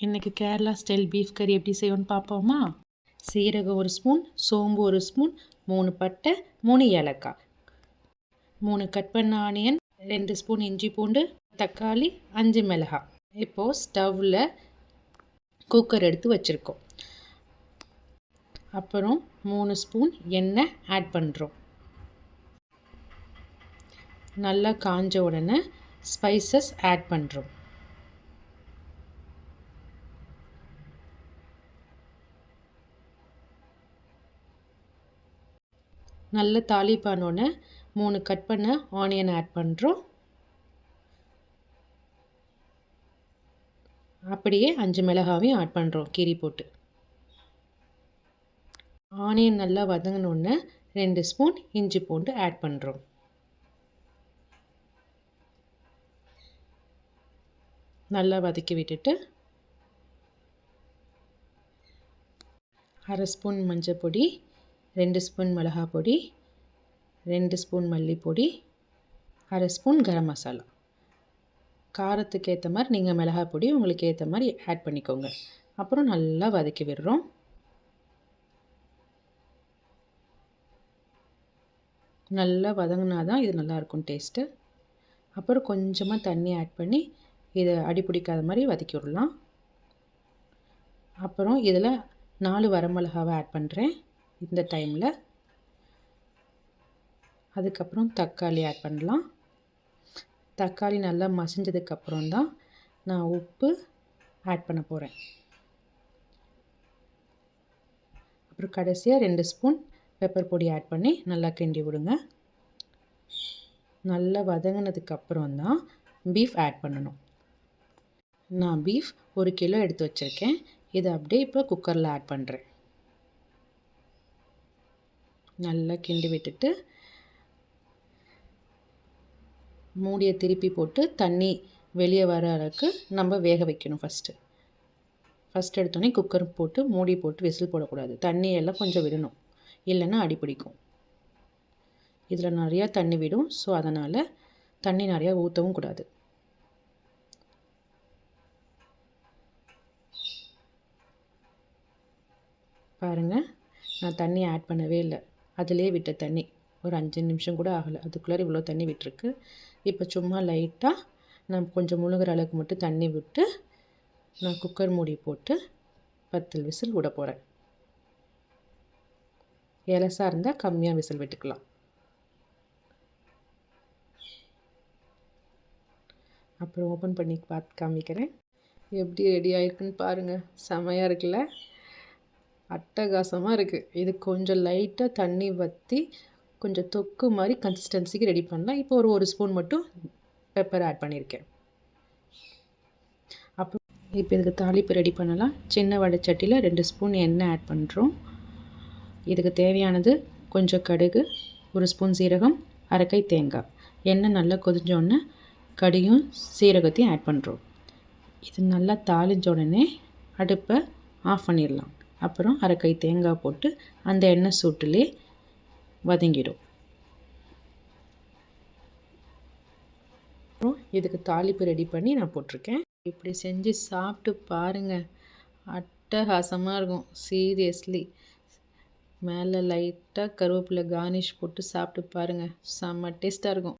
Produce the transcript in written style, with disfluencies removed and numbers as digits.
இன்றைக்கி Kerala style beef கறி எப்படி செய்வோன்னு பார்ப்போமா? சீரகம் 1 ஸ்பூன், சோம்பு 1 ஸ்பூன், 3 பட்டை, 3 ஏலக்காய், 3 கட் பண்ண ஆனியன், 2 ஸ்பூன் இஞ்சி பூண்டு, தக்காளி, 5 மிளகாய். இப்போது ஸ்டவ்வில் குக்கர் எடுத்து வச்சுருக்கோம். அப்புறம் 3 ஸ்பூன் எண்ணெய் ஆட் பண்ணுறோம். நல்லா காஞ்ச உடனே ஸ்பைசஸ் ஆட் பண்ணுறோம். நல்ல தாளிப்பானோடனே 3 கட் பண்ண ஆனியன் ஆட் பண்ணுறோம். அப்படியே 5 மிளகாவையும் ஆட் பண்ணுறோம் கீரி போட்டு. ஆனியன் நல்லா வதங்கினோடனே 2 ஸ்பூன் இஞ்சி பூண்டு ஆட் பண்ணுறோம். நல்லா வதக்கி விட்டுட்டு 1/2 ஸ்பூன் மஞ்சள் பொடி, 2 ஸ்பூன் மிளகாய் பொடி, 2 ஸ்பூன் மல்லிப்பொடி, 1/2 ஸ்பூன் கரம் மசாலா. காரத்துக்கு ஏற்ற மாதிரி நீங்கள் மிளகாய் பொடி உங்களுக்கு ஏற்ற மாதிரி ஆட் பண்ணிக்கோங்க. அப்புறம் நல்லா வதக்கி விடுறோம். நல்லா வதங்கினா தான் இது நல்லாயிருக்கும் டேஸ்ட்டு. அப்புறம் கொஞ்சமாக தண்ணி ஆட் பண்ணி இதை அடி பிடிக்காத மாதிரி வதக்கி விடலாம். அப்புறம் இதில் 4 வரமிளகாவை ஆட் பண்ணுறேன் இந்த டைமில். அதுக்கப்புறம் தக்காளி ஆட் பண்ணலாம். தக்காளி நல்லா மசிஞ்சதுக்கப்புறம் தான் நான் உப்பு ஆட் பண்ண போகிறேன். அப்புறம் கடைசியாக 2 ஸ்பூன் பெப்பர் பொடி ஆட் பண்ணி நல்லா கிண்டி விடுங்க. நல்லா வதங்கினதுக்கப்புறம் தான் பீஃப் ஆட் பண்ணணும். நான் பீஃப் 1 கிலோ எடுத்து வச்சுருக்கேன். இதை அப்படியே இப்போ குக்கரில் ஆட் பண்ணுறேன். நல்லா கிண்டி விட்டுட்டு மூடியை திருப்பி போட்டு தண்ணி வெளியே வர அளவுக்கு நம்ம வேக வைக்கணும். ஃபஸ்ட் எடுத்தோடனே குக்கர் போட்டு மூடி போட்டு விசில் போடக்கூடாது. தண்ணியெல்லாம் கொஞ்சம் விடணும், இல்லைன்னா அடி பிடிக்கும். இதில் நிறையா தண்ணி விடும். ஸோ அதனால் தண்ணி நிறையா ஊற்றவும் கூடாது. பாருங்கள், நான் தண்ணி ஆட் பண்ணவே இல்லை. அதிலே விட்ட தண்ணி ஒரு 5 நிமிஷம் கூட ஆகலை, அதுக்குள்ளே இவ்வளோ தண்ணி விட்டுருக்கு. இப்போ சும்மா லைட்டாக நான் கொஞ்சம் முழுகிற அளவுக்கு மட்டும் தண்ணி விட்டு நான் குக்கர் மூடி போட்டு 10 விசில் விட போகிறேன். எலசாக இருந்தால் கம்மியாக விசில் விட்டுக்கலாம். அப்புறம் ஓப்பன் பண்ணி பார்த்து காமிக்கிறேன். எப்படி ரெடி ஆகிருக்குன்னு பாருங்கள். செமையாக இருக்குல்ல, அட்டகாசமாக இருக்குது. இது கொஞ்சம் லைட்டாக தண்ணி வற்றி கொஞ்சம் தொக்கு மாதிரி கன்சிஸ்டன்சிக்கு ரெடி பண்ணலாம். இப்போ ஒரு ஸ்பூன் மட்டும் பெப்பர் ஆட் பண்ணியிருக்கேன். அப்புறம் இப்போ இதுக்கு தாளிப்பு ரெடி பண்ணலாம். சின்ன வடைச்சட்டியில் 2 ஸ்பூன் எண்ணெய் ஆட் பண்ணுறோம். இதுக்கு தேவையானது கொஞ்சம் கடுகு, 1 ஸ்பூன் சீரகம், 1/2 கை தேங்காய். எண்ணெய் நல்லா கொதிஞ்சோடனே கடுகும் சீரகத்தையும் ஆட் பண்ணுறோம். இது நல்லா தாளிஞ்ச உடனே அடுப்பை ஆஃப் பண்ணிடலாம். அப்புறம் 1/2 கை தேங்காய் போட்டு அந்த எண்ணெய் சூட்டிலே வதங்கிடும். அப்புறம் இதுக்கு தாளிப்பு ரெடி பண்ணி நான் போட்டிருக்கேன். இப்படி செஞ்சு சாப்பிட்டு பாருங்கள், அட்டகாசமாக இருக்கும். சீரியஸ்லி, மேலே லைட்டாக கருவேப்பிலை கார்னிஷ் போட்டு சாப்பிட்டு பாருங்கள், செம்ம டேஸ்ட்டாக இருக்கும்.